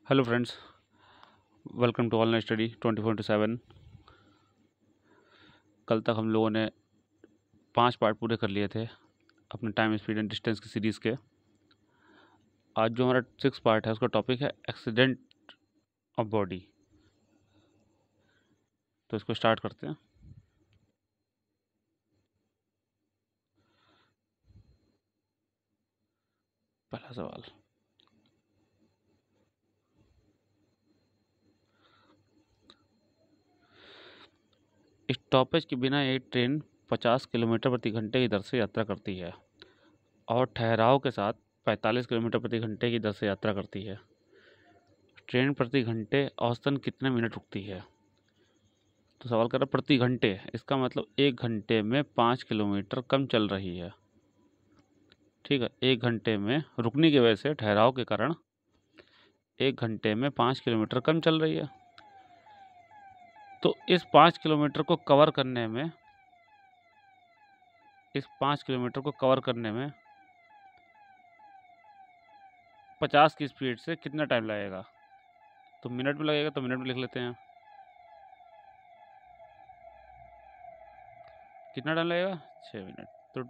Hello friends, welcome to online study 24/7। कल तक हम लोगों ने 5 पार्ट पूरे कर लिए थे अपने टाइम स्पीड एंड डिस्टेंस की सीरीज़ के। आज जो हमारा 6 पार्ट है उसका टॉपिक है एक्सीडेंट ऑफ बॉडी। तो इसको स्टार्ट करते हैं। पहला सवाल, स्टॉपेज के बिना एक ट्रेन 50 किलोमीटर प्रति घंटे की दर से यात्रा करती है और ठहराव के साथ 45 किलोमीटर प्रति घंटे की दर से यात्रा करती है। ट्रेन प्रति घंटे औसतन कितने मिनट रुकती है? तो सवाल कर रहा प्रति घंटे, इसका मतलब 1 घंटे में 5 किलोमीटर कम चल रही है। ठीक है, 1 घंटे में रुकने की वजह से, ठहराव के कारण 1 घंटे में 5 किलोमीटर कम चल रही है। तो इस 5 किलोमीटर को कवर करने में, 50 की स्पीड से कितना टाइम लगेगा? तो मिनट में लगेगा, तो मिनट में लिख लेते हैं। कितना टाइम लगेगा? 6 मिनट। तो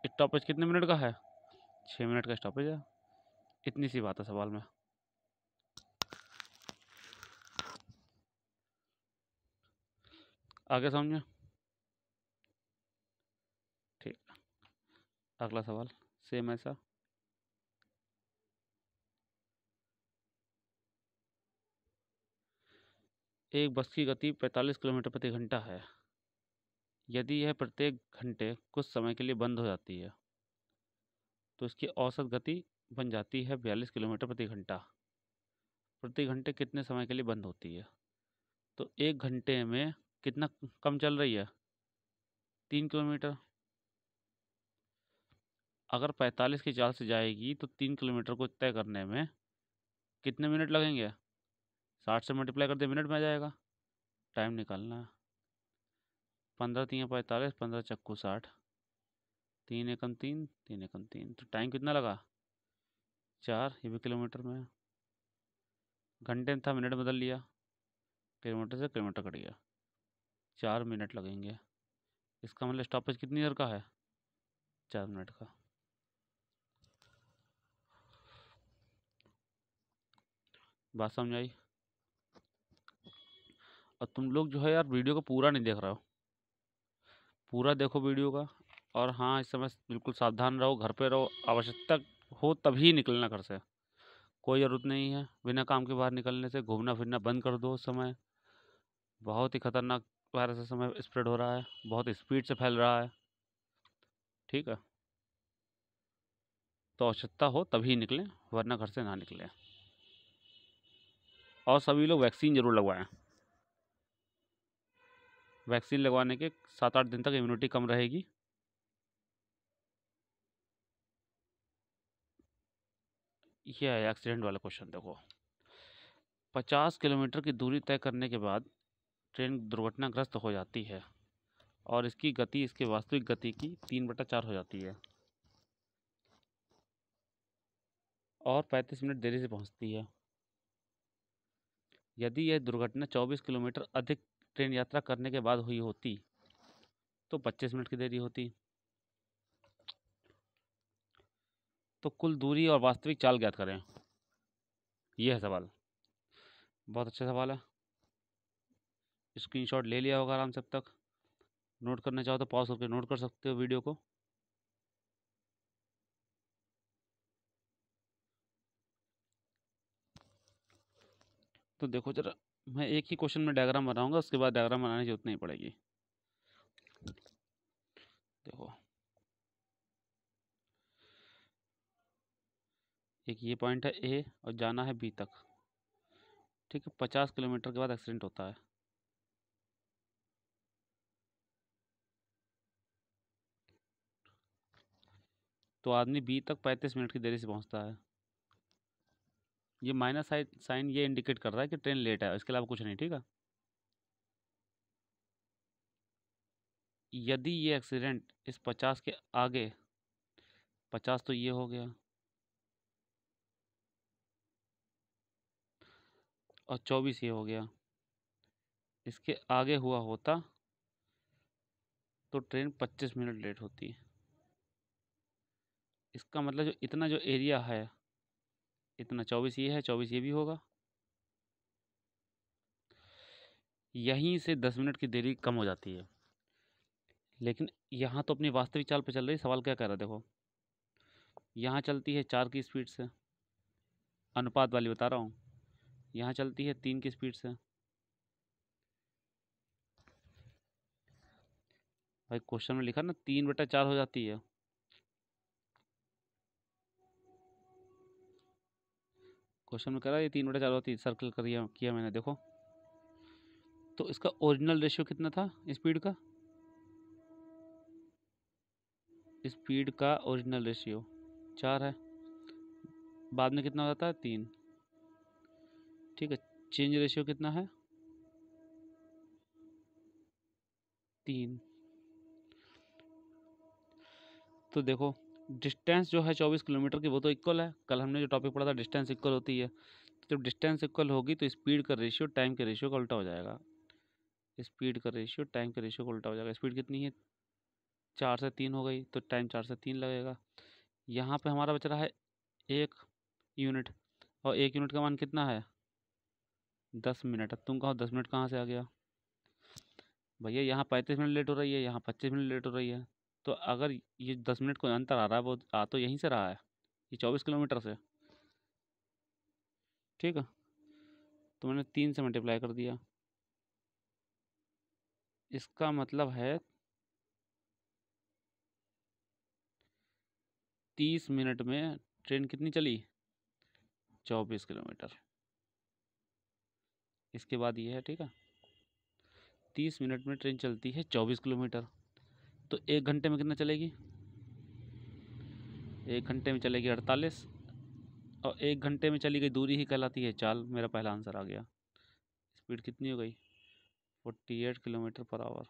स्टॉपेज कितने मिनट का है? 6 मिनट का स्टॉपेज है। इतनी सी बात है सवाल में। आगे समझे? ठीक। अगला सवाल सेम ऐसा। एक बस की गति 45 किलोमीटर प्रति घंटा है। यदि यह प्रत्येक घंटे कुछ समय के लिए बंद हो जाती है तो इसकी औसत गति बन जाती है 42 किलोमीटर प्रति घंटा। प्रति घंटे कितने समय के लिए बंद होती है? तो 1 घंटे में कितना कम चल रही है? 3 किलोमीटर। अगर 45 की चाल से जाएगी तो 3 किलोमीटर को तय करने में कितने मिनट लगेंगे? 60 से मल्टीप्लाई कर दे, मिनट में आ जाएगा। टाइम निकालना है। 15×3 = 45, 15×4 = 60, 3 × 1 = 3, 3 × 3। तो टाइम कितना लगा? 4। ये भी किलोमीटर में है। घंटे में था, मिनट बदल लिया, किलोमीटर से किलोमीटर कट गया। 4 मिनट लगेंगे। इसका मतलब स्टॉपेज कितनी देर का है? 4 मिनट का। बात समझ आई? और तुम लोग जो है यार, वीडियो को पूरा नहीं देख रहे हो। पूरा देखो वीडियो का। और हाँ, इस समय बिल्कुल सावधान रहो, घर पे रहो। आवश्यकता हो तभी निकलना घर से। कोई ज़रूरत नहीं है बिना काम के बाहर निकलने से। घूमना फिरना बंद कर दो उस समय। बहुत ही खतरनाक वायरस इस समय स्प्रेड हो रहा है, बहुत स्पीड से फैल रहा है। ठीक है, तो आवश्यकता हो तभी निकलें, वरना घर से ना निकलें। और सभी लोग वैक्सीन जरूर लगवाएं। वैक्सीन लगवाने के 7-8 दिन तक इम्यूनिटी कम रहेगी। ये है एक्सीडेंट वाला क्वेश्चन। देखो, 50 किलोमीटर की दूरी तय करने के बाद ट्रेन दुर्घटनाग्रस्त हो जाती है और इसकी गति इसके वास्तविक गति की 3/4 हो जाती है और 35 मिनट देरी से पहुंचती है। यदि यह दुर्घटना 24 किलोमीटर अधिक ट्रेन यात्रा करने के बाद हुई होती तो 25 मिनट की देरी होती। तो कुल दूरी और वास्तविक चाल ज्ञात करें। यह है सवाल। बहुत अच्छा सवाल है। स्क्रीनशॉट ले लिया होगा आराम से अब तक। नोट करना चाहो तो पॉज करके नोट कर सकते हो वीडियो को। तो देखो जरा, मैं एक ही क्वेश्चन में डायग्राम बनाऊंगा, उसके बाद डायग्राम बनाने की जरूरत नहीं पड़ेगी। देखो, एक ये पॉइंट है ए और जाना है बी तक। ठीक है, 50 किलोमीटर के बाद एक्सीडेंट होता है। तो आदमी बी तक 35 मिनट की देरी से पहुंचता है। ये माइनस साइन ये इंडिकेट कर रहा है कि ट्रेन लेट है, इसके अलावा कुछ नहीं। ठीक है, यदि ये एक्सीडेंट इस 50 के आगे, 50 तो ये हो गया, और 24 ये हो गया। इसके आगे हुआ होता तो ट्रेन 25 मिनट लेट होती। इसका मतलब जो इतना जो एरिया है, इतना 24 ये है, 24 ये भी होगा। यहीं से 10 मिनट की देरी कम हो जाती है। लेकिन यहाँ तो अपनी वास्तविक चाल पे चल रही। सवाल क्या कह रहा है देखो, यहाँ चलती है 4 की स्पीड से, अनुपात वाली बता रहा हूँ। यहाँ चलती है 3 की स्पीड से। भाई क्वेश्चन में लिखा ना 3/4 हो जाती है। क्वेश्चन में कह रहा है ये 3/4 होती है, सर्कल किया मैंने देखो। तो इसका ओरिजिनल रेशियो कितना था स्पीड का? स्पीड का ओरिजिनल रेशियो 4 है। बाद में कितना हो जाता है? 3। ठीक है। चेंज रेशियो कितना है? 3। तो देखो डिस्टेंस जो है 24 किलोमीटर की वो तो इक्वल है। कल हमने जो टॉपिक पढ़ा था डिस्टेंस इक्वल होती है। तो जब डिस्टेंस इक्वल होगी तो स्पीड का रेशियो टाइम के रेशियो का उल्टा हो जाएगा। स्पीड का रेशियो टाइम के रेशियो का उल्टा हो जाएगा। स्पीड कितनी है? 4 से 3 हो गई तो टाइम 4 से 3 लगेगा। यहाँ पे हमारा बच रहा है 1 यूनिट, और 1 यूनिट का मान कितना है? 10 मिनट। अब तुम कहो 10 मिनट कहाँ से आ गया? भैया यहाँ 35 मिनट लेट हो रही है, यहाँ 25 मिनट लेट हो रही है। तो अगर ये 10 मिनट को अंतर आ रहा है वो आ तो यहीं से रहा है, ये 24 किलोमीटर से। ठीक है। तो मैंने 3 से मल्टीप्लाई कर दिया। इसका मतलब है 30 मिनट में ट्रेन कितनी चली? 24 किलोमीटर। इसके बाद ये है, ठीक है, 30 मिनट में ट्रेन चलती है 24 किलोमीटर। तो 1 घंटे में कितना चलेगी? 1 घंटे में चलेगी 48। और 1 घंटे में चली गई दूरी ही कहलाती है चाल। मेरा पहला आंसर आ गया। स्पीड कितनी हो गई? 48 किलोमीटर पर आवर।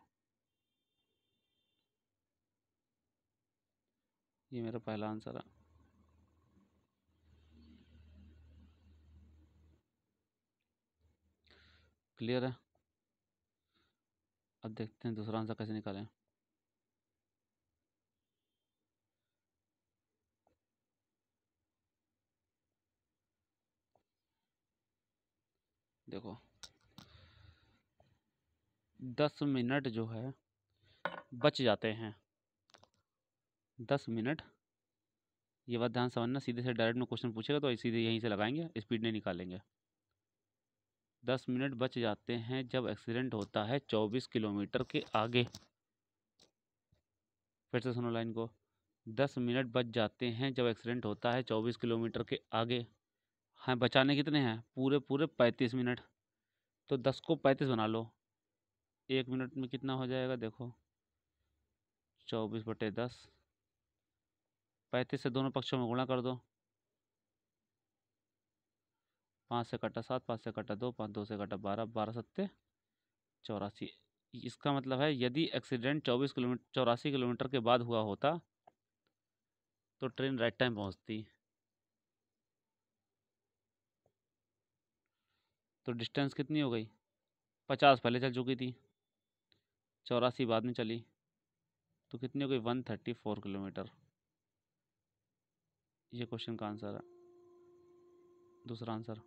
ये मेरा पहला आंसर है। क्लियर है? अब देखते हैं दूसरा आंसर कैसे निकालें। देखो 10 मिनट जो है बच जाते हैं। 10 मिनट, ये बात ध्यान समझना। सीधे से डायरेक्ट में क्वेश्चन पूछेगा तो सीधे यहीं से लगाएंगे, स्पीड नहीं निकालेंगे। 10 मिनट बच जाते हैं जब एक्सीडेंट होता है 24 किलोमीटर के आगे। फिर से सुनो लाइन को। 10 मिनट बच जाते हैं जब एक्सीडेंट होता है 24 किलोमीटर के आगे। हाँ, बचाने कितने हैं? पूरे पूरे 35 मिनट। तो 10 को 35 बना लो। 1 मिनट में कितना हो जाएगा देखो, 24/10। 35 से दोनों पक्षों में गुणा कर दो। 5 से कटा 7, 5 से कटा 2, 5 2 से कटा 12, 12×7 = 84। इसका मतलब है यदि एक्सीडेंट 84 किलोमीटर के बाद हुआ होता तो ट्रेन राइट टाइम पहुंचती। तो डिस्टेंस कितनी हो गई? 50 पहले चल चुकी थी, 84 बाद में चली, तो कितनी हो गई? 134 किलोमीटर। ये क्वेश्चन का आंसर है, दूसरा आंसर।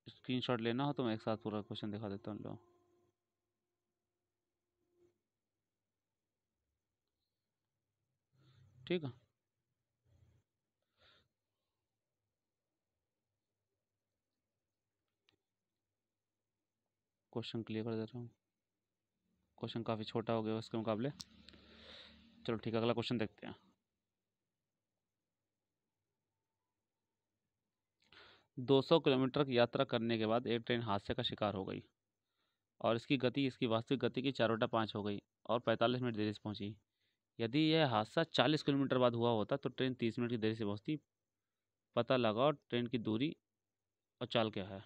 स्क्रीनशॉट लेना हो तो मैं एक साथ पूरा क्वेश्चन दिखा देता हूँ। लो, ठीक है। क्वेश्चन क्लियर कर दे रहा हूँ। क्वेश्चन काफ़ी छोटा हो गया उसके मुकाबले। चलो ठीक है, अगला क्वेश्चन देखते हैं। 200 किलोमीटर की यात्रा करने के बाद एक ट्रेन हादसे का शिकार हो गई और इसकी गति इसकी वास्तविक गति की 4/5 हो गई और 45 मिनट देरी से पहुंची। यदि यह हादसा 40 किलोमीटर बाद हुआ होता तो ट्रेन 30 मिनट की देरी से पहुंचती। पता लगाओ ट्रेन की दूरी और चाल क्या है।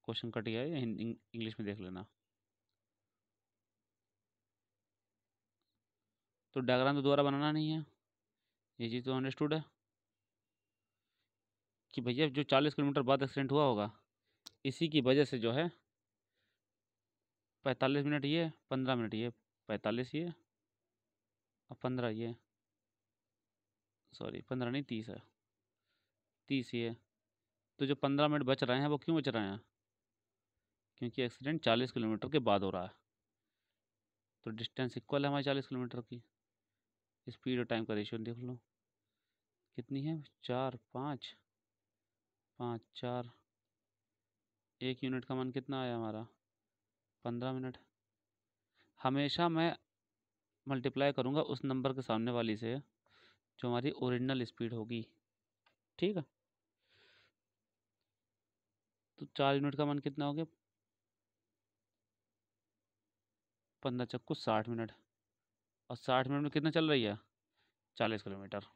क्वेश्चन कट गया है, इंग्लिश में देख लेना। तो डायग्राम तो दोबारा बनाना नहीं है, ये चीज़ तो अंडरस्टूड है। कि भैया जो 40 किलोमीटर बाद एक्सीडेंट हुआ होगा, इसी की वजह से जो है 45 मिनट ये, 15 मिनट ये, 45 ये और 15 ये, सॉरी 15 नहीं 30 है, 30 ये। तो जो 15 मिनट बच रहे हैं वो क्यों बच रहे हैं? क्योंकि एक्सीडेंट 40 किलोमीटर के बाद हो रहा है। तो डिस्टेंस इक्वल है हमारी 40 किलोमीटर की। स्पीड और टाइम का रेशियो देख लो कितनी है, 4 5 5 4, 1 यूनिट का मान कितना आया हमारा, 15 मिनट। हमेशा मैं मल्टीप्लाई करूँगा उस नंबर के सामने वाली से जो हमारी ओरिजिनल स्पीड होगी, ठीक है। तो 4 यूनिट का मान कितना हो गया, 15 × 60 मिनट। और 60 मिनट में कितना चल रही है, 40 किलोमीटर।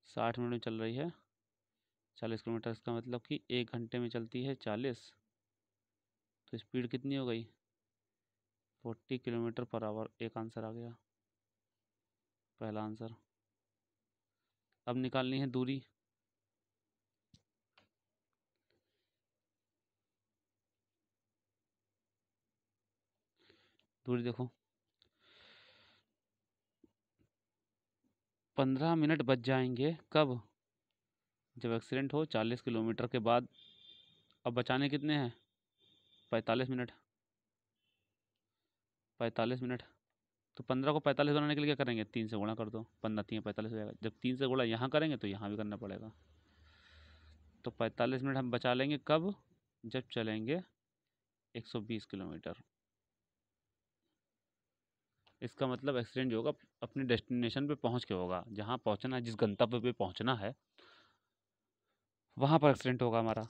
60 मिनट में चल रही है 40 किलोमीटर, इसका मतलब कि 1 घंटे में चलती है 40। तो स्पीड कितनी हो गई, 40 किलोमीटर पर आवर। एक आंसर आ गया, पहला आंसर। अब निकालनी है दूरी। दूरी देखो, 15 मिनट बच जाएंगे कब, जब एक्सीडेंट हो 40 किलोमीटर के बाद। अब बचाने कितने हैं, 45 मिनट। 45 मिनट। तो 15 को 45 बनाने के लिए क्या करेंगे, 3 से गुणा कर दो, 15 3 45 हो जाएगा। जब 3 से गुणा यहाँ करेंगे तो यहाँ भी करना पड़ेगा। तो 45 मिनट हम बचा लेंगे कब, जब चलेंगे 120 किलोमीटर। इसका मतलब एक्सीडेंट जो होगा अपने डेस्टिनेशन पे पहुंच के होगा, जहां पहुंचना है, जिस गंतव्य पे पहुंचना है वहां पर एक्सीडेंट होगा हमारा।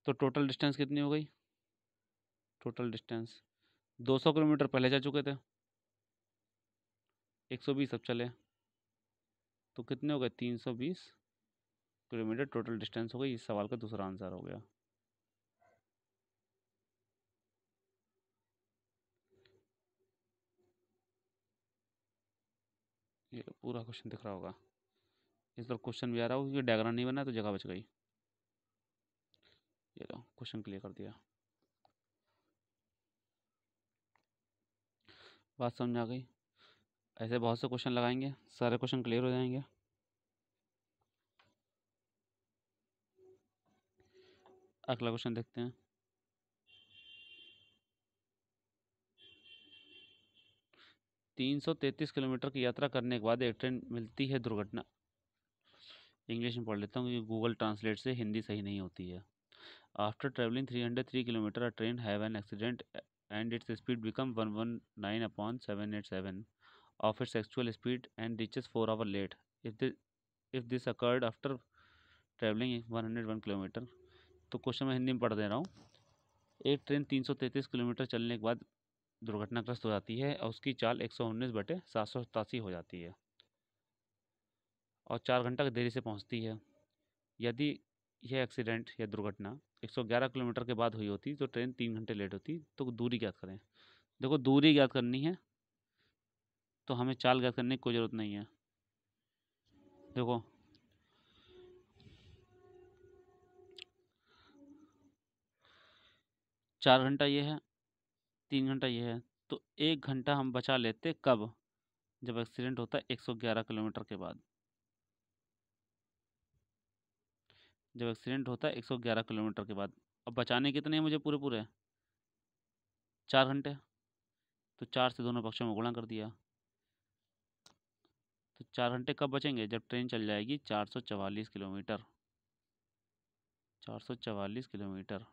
तो टोटल डिस्टेंस कितनी हो गई, टोटल डिस्टेंस 200 किलोमीटर पहले जा चुके थे, 120 अब चले, तो कितने हो गए, 320 किलोमीटर टोटल डिस्टेंस हो गई। इस सवाल का दूसरा आंसर हो गया। ये पूरा क्वेश्चन दिख रहा होगा। इस बार क्वेश्चन भी आ रहा होगा क्योंकि डायग्राम नहीं बना तो जगह बच गई। ये लो क्वेश्चन क्लियर कर दिया, बात समझ आ गई। ऐसे बहुत से क्वेश्चन लगाएंगे, सारे क्वेश्चन क्लियर हो जाएंगे। अगला क्वेश्चन देखते हैं। 333 किलोमीटर की यात्रा करने के बाद एक ट्रेन मिलती है दुर्घटना। इंग्लिश में पढ़ लेता हूँ क्योंकि गूगल ट्रांसलेट से हिंदी सही नहीं होती है। After travelling 303 kilometre a train have an accident and its speed become 119/787 of its actual speed and reaches 4 hours late. If this occurred after traveling 101 kilometre. तो क्वेश्चन मैं हिंदी में पढ़ दे रहा हूँ। एक ट्रेन 333 किलोमीटर चलने के बाद दुर्घटनाग्रस्त हो जाती है और उसकी चाल 119/787 हो जाती है और 4 घंटा की देरी से पहुंचती है। यदि यह एक्सीडेंट या दुर्घटना 111 किलोमीटर के बाद हुई होती तो ट्रेन 3 घंटे लेट होती। तो दूरी ज्ञात करें। देखो दूरी ज्ञात करनी है तो हमें चाल ज्ञात करने की कोई ज़रूरत नहीं है। देखो 4 घंटा ये है, 3 घंटा ये है, तो 1 घंटा हम बचा लेते कब, जब एक्सीडेंट होता है 111 किलोमीटर के बाद। जब एक्सीडेंट होता है 111 किलोमीटर के बाद। अब बचाने कितने हैं मुझे, पूरे पूरे 4 घंटे। तो 4 से दोनों पक्षों में गुणा कर दिया। तो 4 घंटे कब बचेंगे, जब ट्रेन चल जाएगी 444 किलोमीटर। 444 किलोमीटर।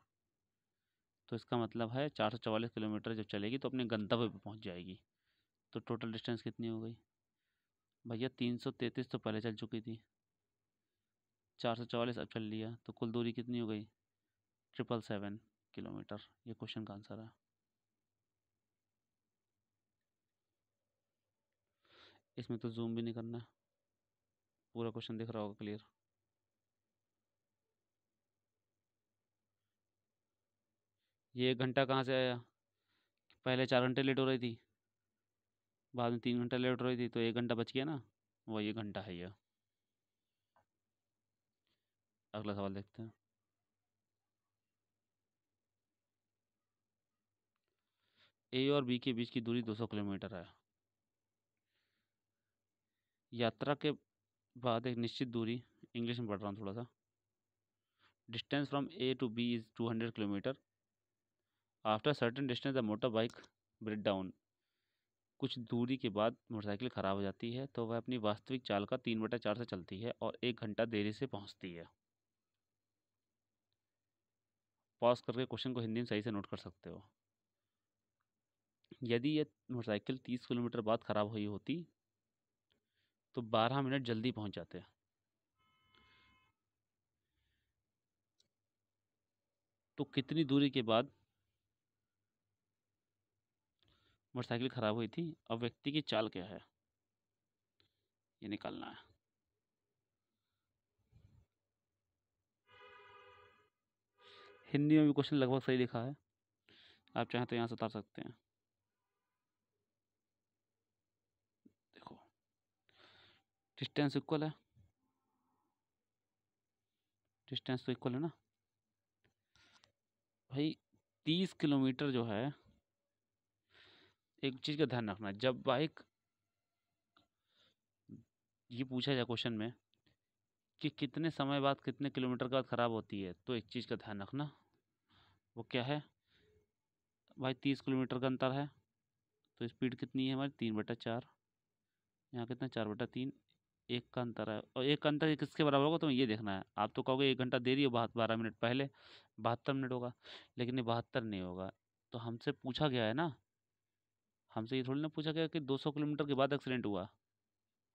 तो इसका मतलब है 444 किलोमीटर जब चलेगी तो अपने गंतव्य पर पहुंच जाएगी। तो टोटल डिस्टेंस कितनी हो गई भैया, 333 तो पहले चल चुकी थी, 444 अब चल लिया, तो कुल दूरी कितनी हो गई, 777 किलोमीटर। ये क्वेश्चन का आंसर है। इसमें तो जूम भी नहीं करना है, पूरा क्वेश्चन दिख रहा होगा क्लियर। ये 1 घंटा कहाँ से आया, पहले 4 घंटे लेट हो रही थी, बाद में 3 घंटे लेट हो रही थी, तो 1 घंटा बच गया ना, वही 1 घंटा है ये। अगला सवाल देखते हैं। ए और बी के बीच की दूरी 200 किलोमीटर है। यात्रा के बाद एक निश्चित दूरी, इंग्लिश में पढ़ रहा हूँ थोड़ा सा। Distance from A to B is 200 kilometre. After certain distance the motor bike break down. कुछ दूरी के बाद मोटरसाइकिल ख़राब हो जाती है तो वह अपनी वास्तविक चाल का 3/4 से चलती है और 1 घंटा देरी से पहुंचती है। पॉज करके क्वेश्चन को हिंदी में सही से नोट कर सकते हो। यदि यह मोटरसाइकिल 30 किलोमीटर बाद ख़राब हुई होती तो 12 मिनट जल्दी पहुंच जाते। तो कितनी दूरी के बाद मोटरसाइकिल ख़राब हुई थी और व्यक्ति की चाल क्या है, ये निकालना है। हिंदी में भी क्वेश्चन लगभग सही लिखा है, आप चाहें तो यहाँ से उतार सकते हैं। देखो, डिस्टेंस इक्वल है, डिस्टेंस तो इक्वल है ना भाई। 30 किलोमीटर जो है, एक चीज़ का ध्यान रखना, जब बाइक, ये पूछा जाए क्वेश्चन में कि कितने समय बाद कितने किलोमीटर के बाद ख़राब होती है, तो एक चीज़ का ध्यान रखना, वो क्या है भाई। 30 किलोमीटर का अंतर है तो स्पीड कितनी है हमारी, 3/4। यहाँ कितना, 4/3। एक का अंतर है, और एक का अंतर किसके बराबर होगा, तो ये देखना है। आप तो कहोगे 1 घंटा देरी हो, 12 मिनट पहले, 72 मिनट होगा, लेकिन ये 72 नहीं होगा। तो हमसे पूछा गया है ना, हमसे ये थोड़ी ना पूछा गया कि 200 किलोमीटर के बाद एक्सीडेंट हुआ।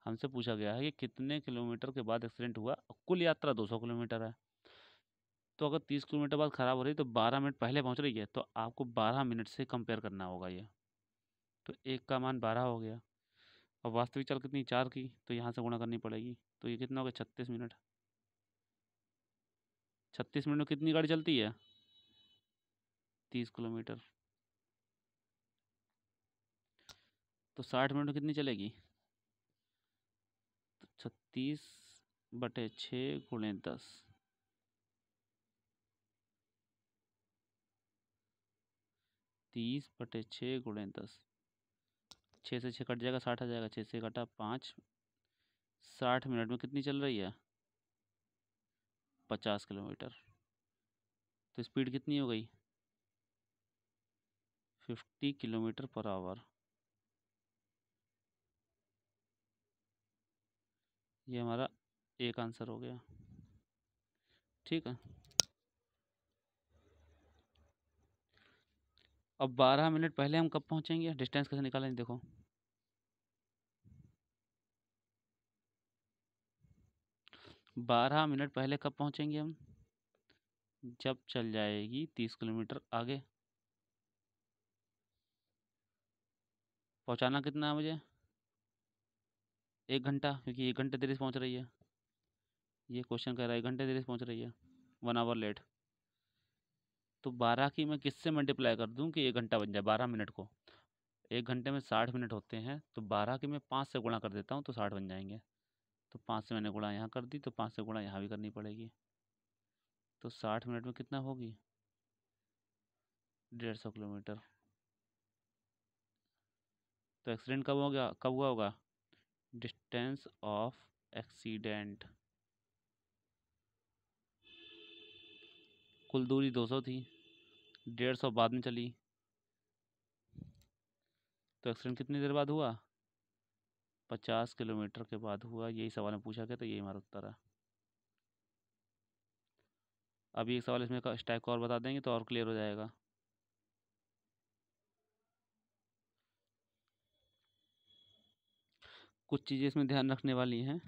हमसे पूछा गया है कि कितने किलोमीटर के बाद एक्सीडेंट हुआ, कुल यात्रा 200 किलोमीटर है। तो अगर 30 किलोमीटर बाद ख़राब हो रही है तो 12 मिनट पहले पहुंच रही है, तो आपको 12 मिनट से कंपेयर करना होगा ये। तो एक का मान 12 हो गया, और वास्तविक चाल कितनी, 4 की, तो यहाँ से गुणा करनी पड़ेगी। तो ये कितना हो गया, 36 मिनट। 36 मिनट में कितनी गाड़ी चलती है, 30 किलोमीटर। तो 60 मिनट में कितनी चलेगी, तो 36/6 × 10। 30/6 × 10, 6 से 6 कट जाएगा, 60 आ जाएगा, 6 से कटा 5। 60 मिनट में कितनी चल रही है, 50 किलोमीटर। तो स्पीड कितनी हो गई, 50 किलोमीटर पर आवर। ये हमारा एक आंसर हो गया, ठीक है। अब 12 मिनट पहले हम कब पहुंचेंगे, डिस्टेंस कैसे निकालेंगे, देखो। 12 मिनट पहले कब पहुंचेंगे हम, जब चल जाएगी 30 किलोमीटर आगे। पहुंचाना कितना है मुझे, 1 घंटा, क्योंकि 1 घंटे देरी से पहुंच रही है। ये क्वेश्चन कह रहा है 1 घंटे देरी से पहुंच रही है, 1 आवर लेट। तो 12 की मैं किससे मल्टीप्लाई कर दूं कि 1 घंटा बन जाए 12 मिनट को। 1 घंटे में 60 मिनट होते हैं, तो 12 की मैं 5 से गुणा कर देता हूँ तो 60 बन जाएंगे। तो 5 से मैंने गुणा यहाँ कर दी, तो 5 से गुणा यहाँ भी करनी पड़ेगी। तो 60 मिनट में कितना होगी, 150 किलोमीटर। तो एक्सीडेंट कब हो गया, कब हुआ होगा, डिस्टेंस ऑफ एक्सीडेंट। कुल दूरी 200 थी, 150 बाद में चली, तो एक्सीडेंट कितनी देर बाद हुआ, 50 किलोमीटर के बाद हुआ। यही सवाल में पूछा गया, तो यही हमारा उत्तर है। अभी एक सवाल इसमें का स्टैक को और बता देंगे तो और क्लियर हो जाएगा। कुछ चीज़ें इसमें ध्यान रखने वाली हैं,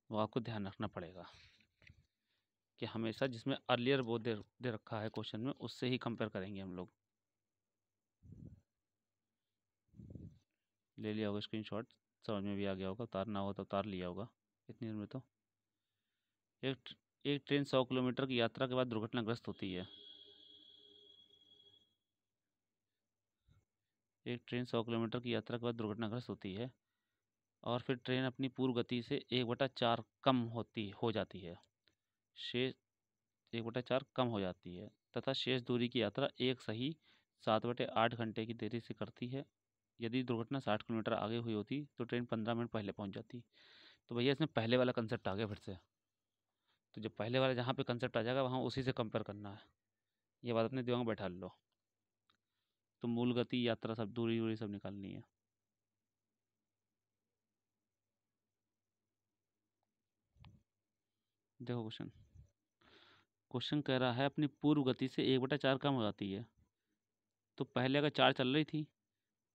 वो आपको ध्यान रखना पड़ेगा कि हमेशा जिसमें अर्लियर वो दे रखा है क्वेश्चन में, उससे ही कंपेयर करेंगे हम लोग। ले लिया होगा स्क्रीनशॉट, समझ में भी आ गया होगा, उतारना हो तो उतार लिया होगा इतनी देर में। तो एक एक ट्रेन 100 किलोमीटर की यात्रा के बाद दुर्घटनाग्रस्त होती है। एक ट्रेन 100 किलोमीटर की यात्रा के बाद दुर्घटनाग्रस्त होती है और फिर ट्रेन अपनी पूर्व गति से 1/4 कम हो जाती है। शेष 1/4 कम हो जाती है तथा शेष दूरी की यात्रा एक सही 7/8 घंटे की देरी से करती है। यदि दुर्घटना 60 किलोमीटर आगे हुई होती तो ट्रेन 15 मिनट पहले पहुंच जाती। तो भैया इसमें पहले वाला कंसेप्ट आ गया फिर से। तो जब पहले वाला जहाँ पे कंसेप्ट आ जाएगा वहाँ उसी से कंपेयर करना है। ये बात अपने दिमाग में बैठा लो। तो मूल गति यात्रा सब दूरी वूरी सब निकालनी है। देखो क्वेश्चन। क्वेश्चन कह रहा है अपनी पूर्व गति से 1/4 कम हो जाती है। तो पहले अगर 4 चल रही थी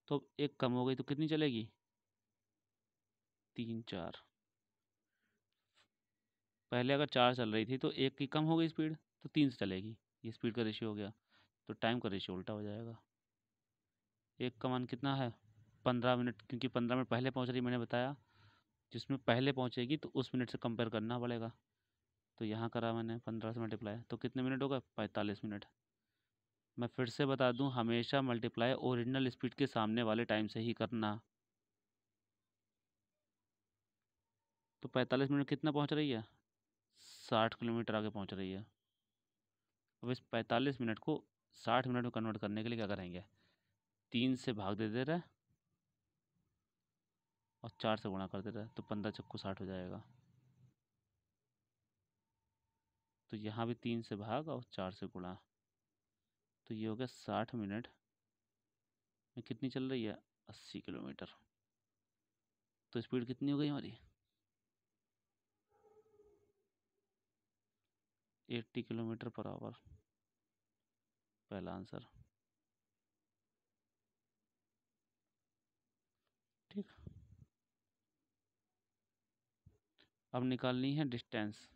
तो अब एक कम हो गई तो कितनी चलेगी? 3 4। पहले अगर 4 चल रही थी तो एक की कम हो गई स्पीड तो 3 से चलेगी। ये स्पीड का रेशियो हो गया। तो टाइम का रेशियो उल्टा हो जाएगा। एक का मान कितना है? 15 मिनट, क्योंकि 15 मिनट पहले पहुंच रही मैंने बताया। जिसमें पहले पहुंचेगी तो उस मिनट से कंपेयर करना पड़ेगा। तो यहाँ करा मैंने 15 से मल्टीप्लाई, तो कितने मिनट होगा? 45 मिनट। मैं फिर से बता दूं, हमेशा मल्टीप्लाई ओरिजिनल स्पीड के सामने वाले टाइम से ही करना। तो 45 मिनट कितना पहुंच रही है? 60 किलोमीटर आगे पहुंच रही है। अब इस 45 मिनट को 60 मिनट में कन्वर्ट करने के लिए क्या करेंगे? 3 से भाग दे दे रहे हैं और 4 से गुणा कर दे रहे हैं, तो 15 × 60 हो जाएगा। तो यहाँ भी 3 से भाग और 4 से गुणा। तो ये हो गया 60 मिनट में कितनी चल रही है? 80 किलोमीटर। तो स्पीड कितनी हो गई हमारी? 80 किलोमीटर पर आवर। पहला आंसर। ठीक। अब निकालनी है डिस्टेंस।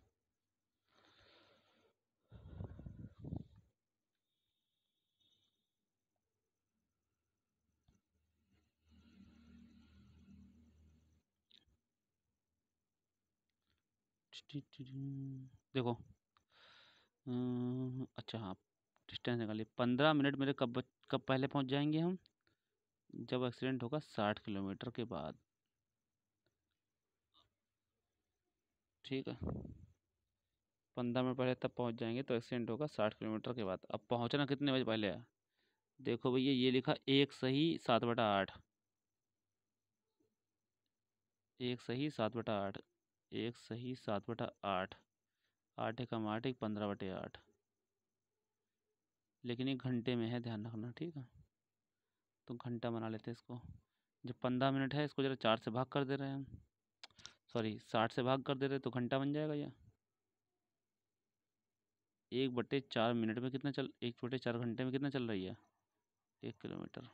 देखो। अच्छा हाँ। डिस्टेंस निकालिए। 15 मिनट मेरे कब पहले पहुंच जाएंगे हम? जब एक्सीडेंट होगा 60 किलोमीटर के बाद। ठीक है। 15 मिनट पहले तब पहुंच जाएंगे तो एक्सीडेंट होगा 60 किलोमीटर के बाद। अब पहुंचना कितने बजे पहले है? देखो भैया, ये लिखा एक सही 7/8। एक सही 7/8। एक सही 7/8। 8 एकम 8, एक 15/8। लेकिन ये घंटे में है, ध्यान रखना। ठीक है। तो घंटा बना लेते हैं इसको। जब 15 मिनट है, इसको जरा 4 से भाग कर दे रहे हैं हम। सॉरी, 60 से भाग कर दे रहे हैं, तो घंटा बन जाएगा ये। 1/4 मिनट में कितना चल 1/4 घंटे में कितना चल रही है? 1 किलोमीटर।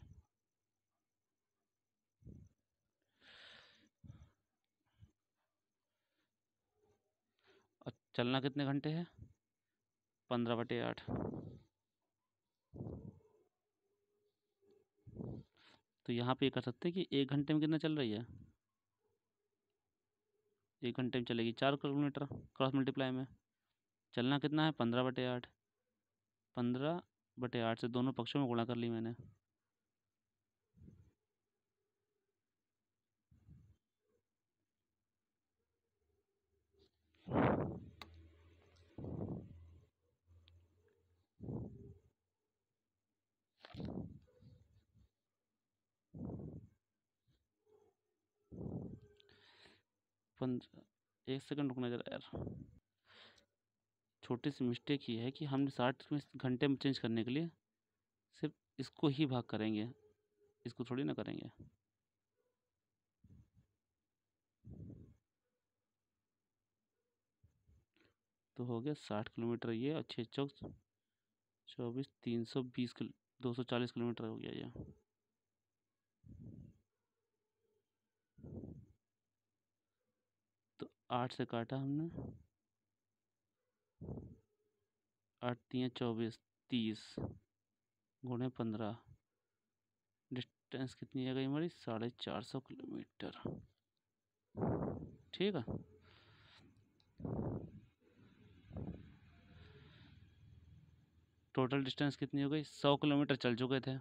और चलना कितने घंटे है? 15/8। तो यहाँ पे ये कर सकते हैं कि 1 घंटे में कितना चल रही है? 1 घंटे में चलेगी 4 किलोमीटर क्रॉस मल्टीप्लाई में। चलना कितना है? 15/8। 15/8 से दोनों पक्षों में गुणा कर ली मैंने। पंद्रह 1 सेकंड रुकना जरा यार। छोटी सी मिस्टेक ही है कि हमने 60 घंटे में चेंज करने के लिए सिर्फ इसको ही भाग करेंगे, इसको थोड़ी ना करेंगे। तो हो गया 60 किलोमीटर ये, और 6 चौक 24, 320 240 किलोमीटर हो गया ये। तो 8 से काटा हमने। 8×3 = 24, 30 गुणे 15। डिस्टेंस कितनी आ गई हमारी? 450 किलोमीटर। ठीक है। टोटल डिस्टेंस कितनी हो गई? 100 किलोमीटर चल चुके थे,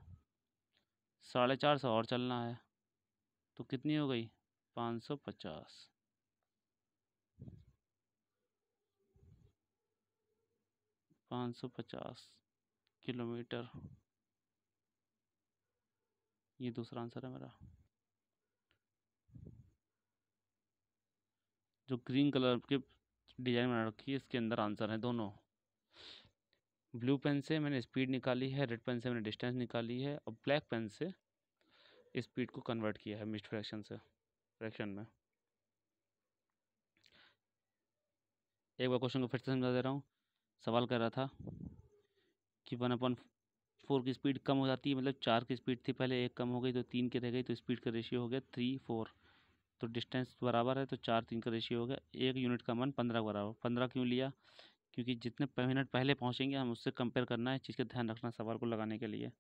450 और चलना है। तो कितनी हो गई? 550। 550 किलोमीटर, ये दूसरा आंसर है मेरा। जो ग्रीन कलर के डिजाइन बना रखी है इसके अंदर आंसर है दोनों। ब्लू पेन से मैंने स्पीड निकाली है, रेड पेन से मैंने डिस्टेंस निकाली है, और ब्लैक पेन से स्पीड को कन्वर्ट किया है मिड फ्रैक्शन से फ्रैक्शन में। एक बार क्वेश्चन को फिर से समझा दे रहा हूँ। सवाल कर रहा था कि 1/4 की स्पीड कम हो जाती है, मतलब 4 की स्पीड थी पहले, एक कम हो गई तो 3 की रह गई, तो स्पीड का रेशियो हो गया 3:4। तो डिस्टेंस बराबर है तो 4:3 का रेशियो हो गया। एक यूनिट का मान 15 बराबर। 15 क्यों लिया? क्योंकि जितने मिनट पहले पहुँचेंगे हम उससे कंपेयर करना है, चीज़ का ध्यान रखना सवाल को लगाने के लिए।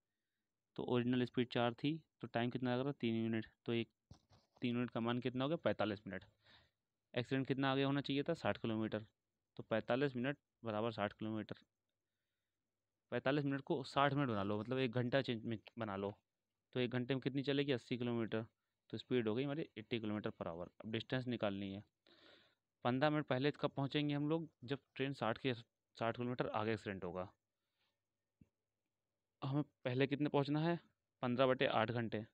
तो ओरिजिनल स्पीड 4 थी तो टाइम कितना लग रहा? 3 यूनिट। तो 3 यूनिट का मान कितना हो गया? 45 मिनट। एक्सीडेंट कितना आगे होना चाहिए था? 60 किलोमीटर। तो 45 मिनट बराबर 60 किलोमीटर। 45 मिनट को 60 मिनट बना लो, मतलब 1 घंटा चेंज में बना लो। तो 1 घंटे में कितनी चलेगी? 80 किलोमीटर। तो स्पीड हो गई हमारी 80 किलोमीटर पर आवर। अब डिस्टेंस निकालनी है। 15 मिनट पहले कब पहुँचेंगे हम लोग? जब ट्रेन 60 किलोमीटर आगे एक्सीडेंट होगा। हमें पहले कितने पहुँचना है? 15/8 घंटे।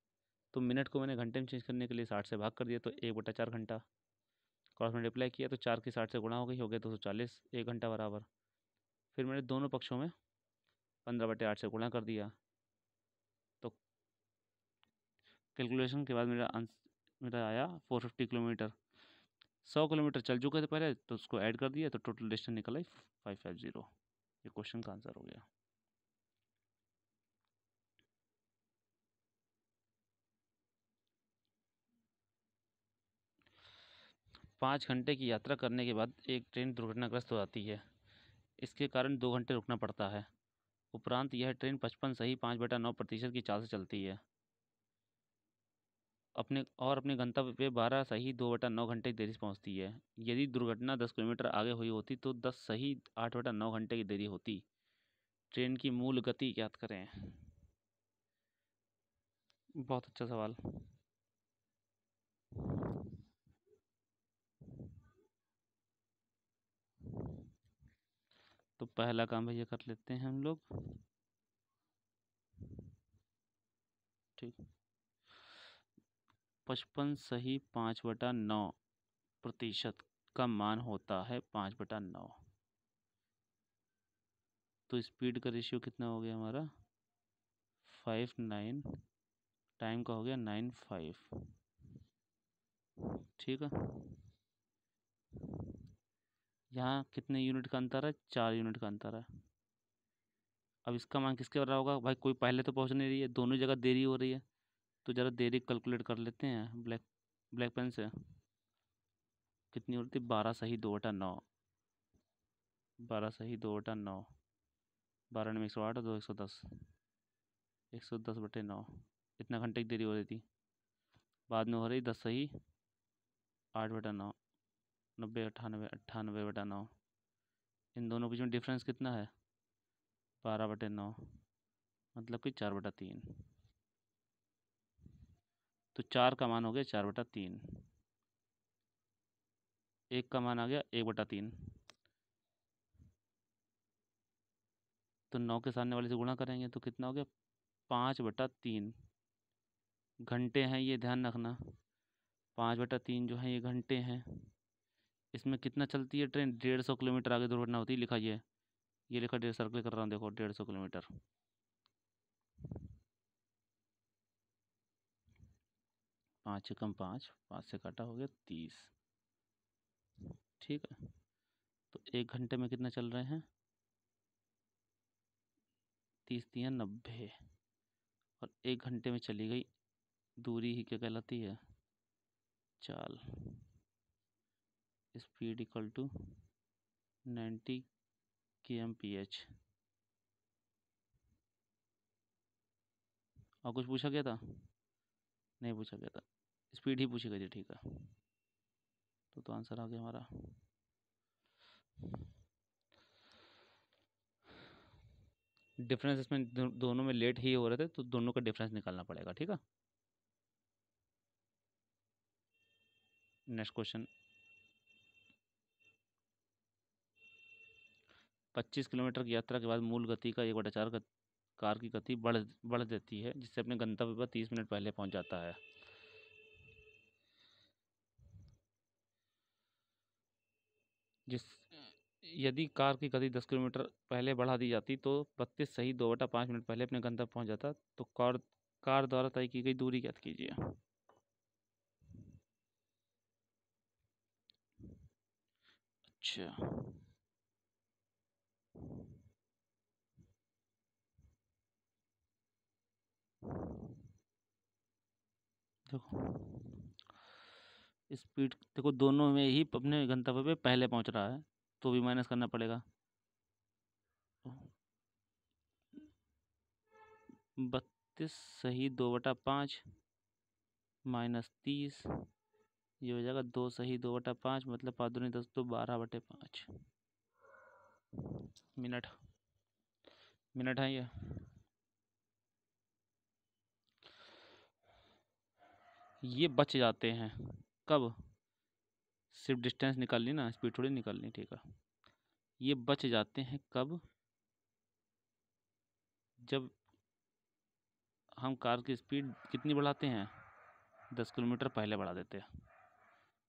तो मिनट को मैंने घंटे में चेंज करने के लिए 60 से भाग कर दिया, तो 1/4 घंटा। क्रॉस मल्टीप्लाई किया तो 4 की 60 से गुणा हो गया 240, 1 घंटा बराबर। फिर मैंने दोनों पक्षों में 15/8 से गुणा कर दिया। तो कैलकुलेशन के बाद मेरा आया 450 किलोमीटर। 100 किलोमीटर चल चुके थे पहले, तो उसको ऐड कर दिया तो टोटल डिस्टेंस निकला 550। ये क्वेश्चन का आंसर हो गया। पाँच घंटे की यात्रा करने के बाद एक ट्रेन दुर्घटनाग्रस्त हो जाती है। इसके कारण 2 घंटे रुकना पड़ता है। उपरांत यह ट्रेन 55 सही 5/9% की चाल से चलती है। अपने गंतव्य पे 12 सही 2/9 घंटे की देरी से पहुंचती है। यदि दुर्घटना 10 किलोमीटर आगे हुई होती तो 10 सही 8/9 घंटे की देरी होती। ट्रेन की मूल गति ज्ञात करें। बहुत अच्छा सवाल। तो पहला काम भैया कर लेते हैं हम लोग। ठीक। 55 सही 5/9% का मान होता है 5/9। तो स्पीड का रेशियो कितना हो गया हमारा? 59। टाइम का हो गया 95। ठीक है। यहाँ कितने यूनिट का अंतर है? 4 यूनिट का अंतर है। अब इसका मान किसके बराबर होगा भाई? कोई पहले तो पहुँच नहीं रही है, दोनों जगह देरी हो रही है। तो ज़रा देरी कैलकुलेट कर लेते हैं ब्लैक ब्लैक पेन से। कितनी होती? 12 सही 2/9। 12 सही 2/9। 12 में 108 2 110। 110/9। इतना घंटे की देरी हो रही थी। बाद में हो रही 10 सही 8/9। 90 98 98/9। इन दोनों के बीच में डिफरेंस कितना है? 12/9, मतलब कि 4/3। तो 4 का मान हो गया 4/3। एक का मान आ गया 1/3। तो 9 के सामने वाले से गुणा करेंगे तो कितना हो गया? 5/3। घंटे हैं ये, ध्यान रखना। 5/3 जो है ये घंटे हैं। इसमें कितना चलती है ट्रेन? 150 किलोमीटर आगे दुर्घटना होती है, लिखा ये लिखा, 150 सर्कल कर रहा हूँ, देखो 150 किलोमीटर। 5 से कम 5, 5 से काटा हो गया 30। ठीक है। तो 1 घंटे में कितना चल रहे हैं? 30×3 = 90। और 1 घंटे में चली गई दूरी ही क्या कहलाती है? चाल। Speed equal to 90 kmph। और कुछ पूछा गया था? नहीं पूछा गया था, स्पीड ही पूछी गई थी। ठीक है। तो आंसर आ गया हमारा। डिफरेंस इसमें दोनों में लेट ही हो रहे थे, तो दोनों का डिफरेंस निकालना पड़ेगा। ठीक है। Next question. 25 किलोमीटर की यात्रा के बाद मूल गति का 1/4 कार की गति बढ़ देती है, जिससे अपने गंतव्य पर 30 मिनट पहले पहुंच जाता है। जिस यदि कार की गति 10 किलोमीटर पहले बढ़ा दी जाती तो 32 सही 2/5 मिनट पहले अपने गंतव्य पहुंच जाता। तो कार द्वारा तय की गई दूरी ज्ञात कीजिए। अच्छा, देखो स्पीड देखो, दोनों में ही अपने गंतव्य पे पहले पहुंच रहा है, तो भी माइनस करना पड़ेगा। 32 सही 2/5 माइनस 30, ये हो जाएगा 2 सही 2/5, मतलब 5 दूनी 10, तो 12/5 मिनट है ये। बच जाते हैं कब? सिर्फ डिस्टेंस निकालनी ना, स्पीड थोड़ी निकालनी, ठीक है। ये बच जाते हैं कब? जब हम कार की स्पीड कितनी बढ़ाते हैं, 10 किलोमीटर पहले बढ़ा देते हैं,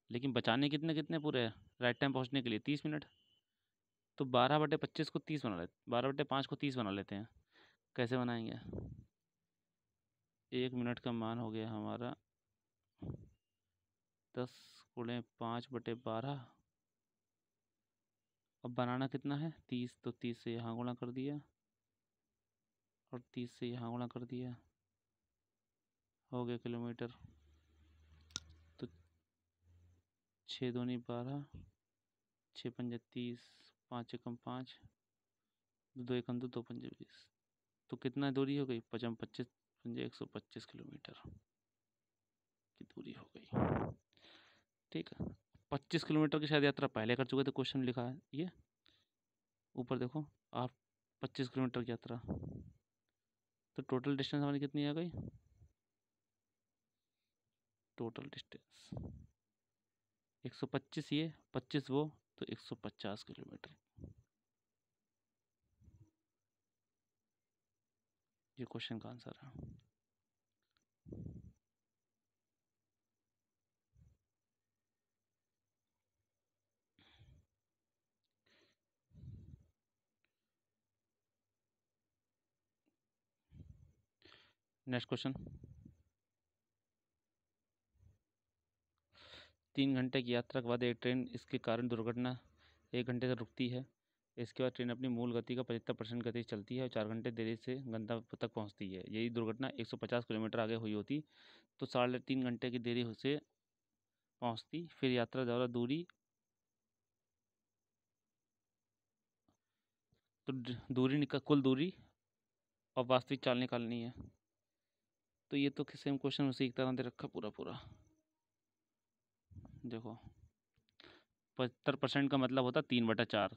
लेकिन बचाने कितने कितने पूरे हैं राइट टाइम पहुंचने के लिए, 30 मिनट। तो 12/25 को 30 बना लेते, 12/5 को 30 बना लेते हैं। कैसे बनाएंगे? 1 मिनट का मान हो गया हमारा 10 गुणे 5/12। अब बनाना कितना है, 30, तो 30 से यहाँ गुणा कर दिया और 30 से यहाँ गुणा कर दिया, हो गया किलोमीटर। तो 6 दूनी 12, 6 पंजे 30, 5 एकम 5, 2 एकम 2, 2 पंजे 20। तो कितना दूरी हो गई, 25 पंजे 125 किलोमीटर की दूरी हो गई। ठीक है, 25 किलोमीटर की शायद यात्रा पहले कर चुके थे, क्वेश्चन लिखा है ये ऊपर देखो आप, 25 किलोमीटर की यात्रा। तो टोटल डिस्टेंस हमारी कितनी आ गई? टोटल डिस्टेंस 125, ये 25 वो, तो 150 किलोमीटर। ये क्वेश्चन का आंसर है। नेक्स्ट क्वेश्चन, 3 घंटे की यात्रा के बाद एक ट्रेन इसके कारण दुर्घटना 1 घंटे से रुकती है। इसके बाद ट्रेन अपनी मूल गति का 75% गति चलती है और 4 घंटे देरी से गंतव्य तक पहुंचती है। यदि दुर्घटना 150 किलोमीटर आगे हुई होती तो 3.5 घंटे की देरी से पहुंचती। फिर यात्रा द्वारा दूरी, तो कुल दूरी और वास्तविक चाल निकालनी है। तो ये तो सेम क्वेश्चन उसी की तरह दे रखा पूरा पूरा। देखो 75% का मतलब होता 3/4,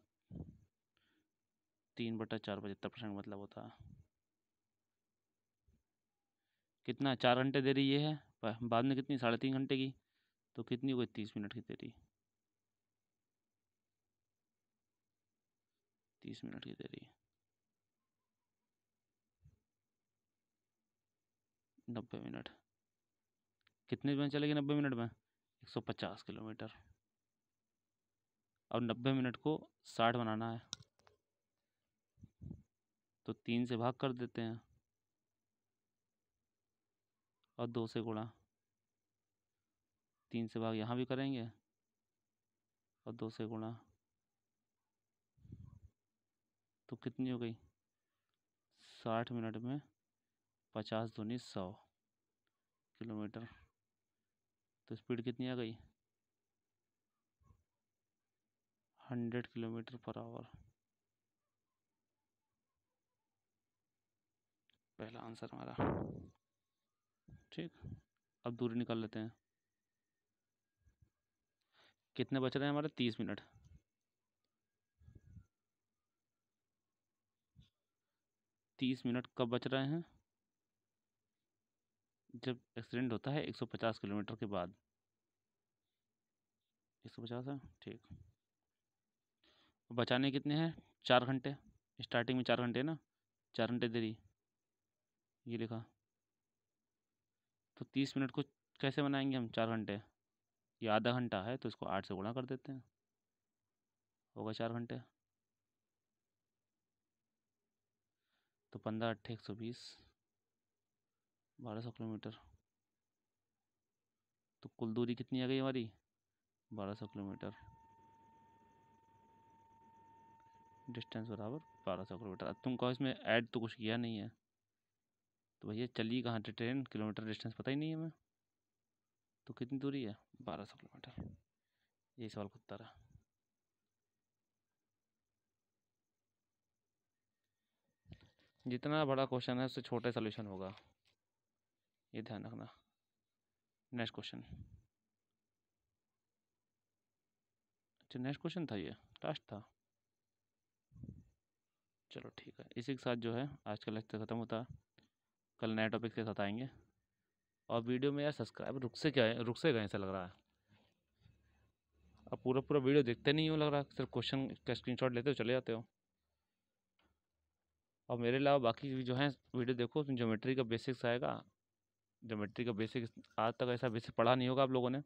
3/4 75% मतलब होता कितना, 4 घंटे देरी ये है, बाद में कितनी, 3.5 घंटे की, तो कितनी हो गई, 30 मिनट की देरी, 30 मिनट की देरी। 90 मिनट कितने में चलेगी, 90 मिनट में 150 किलोमीटर। और 90 मिनट को 60 बनाना है, तो 3 से भाग कर देते हैं और 2 से गुणा, 3 से भाग यहाँ भी करेंगे और 2 से गुणा, तो कितनी हो गई, 60 मिनट में 50 दूनी 100 किलोमीटर। तो स्पीड कितनी आ गई, 100 किलोमीटर पर आवर। पहला आंसर हमारा ठीक। अब दूरी निकाल लेते हैं, कितने बच रहे हैं हमारे, 30 मिनट। 30 मिनट कब बच रहे हैं, जब एक्सीडेंट होता है 150 किलोमीटर के बाद। 150 है ठीक। बचाने कितने हैं, 4 घंटे, स्टार्टिंग में 4 घंटे ना, 4 घंटे देरी, ये लिखा। तो 30 मिनट को कैसे बनाएंगे हम 4 घंटे? ये आधा घंटा है तो इसको 8 से गुणा कर देते हैं, होगा 4 घंटे। तो 15 अट्ठे 120, 1200 किलोमीटर। तो कुल दूरी कितनी आ गई हमारी? 1200 किलोमीटर। डिस्टेंस बराबर 1200 किलोमीटर। अब तुम कहो इसमें ऐड तो कुछ किया नहीं है, तो भैया चली कहाँ थी ट्रेन, किलोमीटर डिस्टेंस पता ही नहीं है हमें। तो कितनी दूरी है? 1200 किलोमीटर। यही सवाल का उत्तर है। जितना बड़ा क्वेश्चन है उससे छोटे सोल्यूशन होगा, ये ध्यान रखना। Next question. अच्छा नेक्स्ट क्वेश्चन था, ये लास्ट था। चलो ठीक है, इसी के साथ जो है आज का लेक्चर ख़त्म होता है। कल नए टॉपिक के साथ आएंगे। और वीडियो में यार सब्सक्राइब रुक से गए ऐसा लग रहा है। अब पूरा पूरा वीडियो देखते नहीं हो लग रहा, सिर्फ क्वेश्चन का स्क्रीनशॉट लेते हो चले जाते हो। और मेरे अलावा बाकी भी जो है वीडियो देखो, उसमें ज्योमेट्री का बेसिक्स आएगा। ज्योमेट्री का बेसिक आज तक ऐसा बेसिक पढ़ा नहीं होगा आप लोगों ने,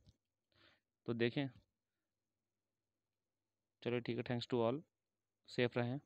तो देखें। चलो ठीक है, थैंक्स टू ऑल, सेफ रहें।